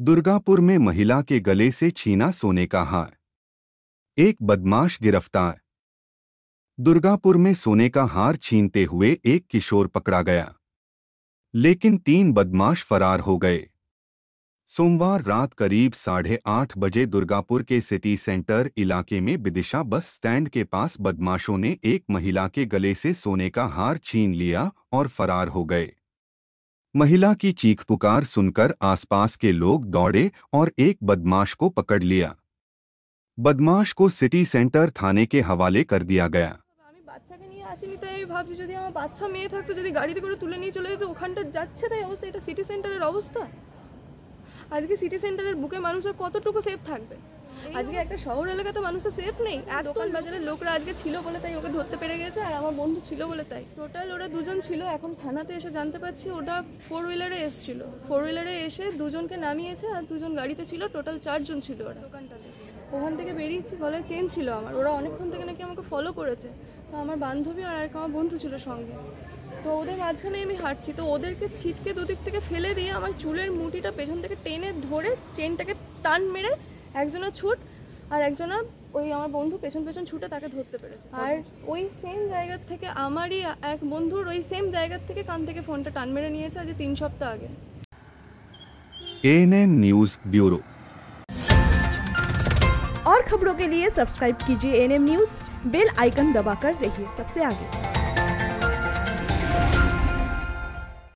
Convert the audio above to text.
दुर्गापुर में महिला के गले से छीना सोने का हार, एक बदमाश गिरफ्तार। दुर्गापुर में सोने का हार छीनते हुए एक किशोर पकड़ा गया, लेकिन 3 बदमाश फरार हो गए। सोमवार रात करीब 8:30 बजे दुर्गापुर के सिटी सेंटर इलाके में विदिशा बस स्टैंड के पास बदमाशों ने एक महिला के गले से सोने का हार छीन लिया और फरार हो गए। महिला की चीख पुकार सुनकर आसपास के लोग दौड़े और एक बदमाश को पकड़ लिया। बदमाश को सिटी सेंटर थाने के हवाले कर दिया गया। আমি বাচ্চাকে নিয়ে আসিনি, তাই আমি ভাবছি যদি আমার বাচ্চা মেয়ে থাকতো, যদি গাড়িতে করে তুলে নিয়ে চলে যেত, ওখানটা যাচ্ছে তাই অবস্থা। এটা সিটি সেন্টারের অবস্থা। আজকে সিটি সেন্টারের বুকে মানুষরা কতটুকু সেফ থাকবে? আজকে একটা শহর এলাকাতে মানুষের সেফ নেই। দোকান বাজারের লোকরা আজকে ছিল বলে তাই ওকে ধরতে পেরে গেছে, আর আমার বন্ধু ছিল বলে তাই। টোটাল ওরা 2 জন ছিল। এখন থানাতে এসে জানতে পারছি ওটা 4 হুইলারে এসেছিল। 4 হুইলারে এসে 2 জনকে নামিয়েছে আর 2 জন গাড়িতে ছিল। টোটাল 4 জন ছিল ওরা দোকানটাতে। ওখান থেকে বেরিয়েছি, গলায় চেন ছিল আমার। ওরা অনেকক্ষণ থেকে নাকি আমাকে ফলো করেছে। তো আমার বান্ধবী আর আমার বন্ধু ছিল সঙ্গে। তো ওদের মাঝখানে আমি হাঁটছি, তো ওদেরকে ছিটকে দুদিক থেকে ফেলে দিয়ে আমার চুলের মুঠিটা পেছন থেকে টেনে ধরে চেনটাকে টান মেরে একজনা ছুট আর একজনা ওই আমার বন্ধু পেছন পেছন ছুটে তাকে ধরতে পেরেছে। আর ওই সেম জায়গা থেকে আমারই এক বন্ধুর ওই সেম জায়গা থেকে কান থেকে ফোনটা টান মেরে নিয়েছে আজ 3 সপ্তাহ আগে। ANM news bureau. और खबरों के लिए सब्सक्राइब कीजिए एएनएम न्यूज, बेल आइकन दबाकर रहिए सबसे आगे।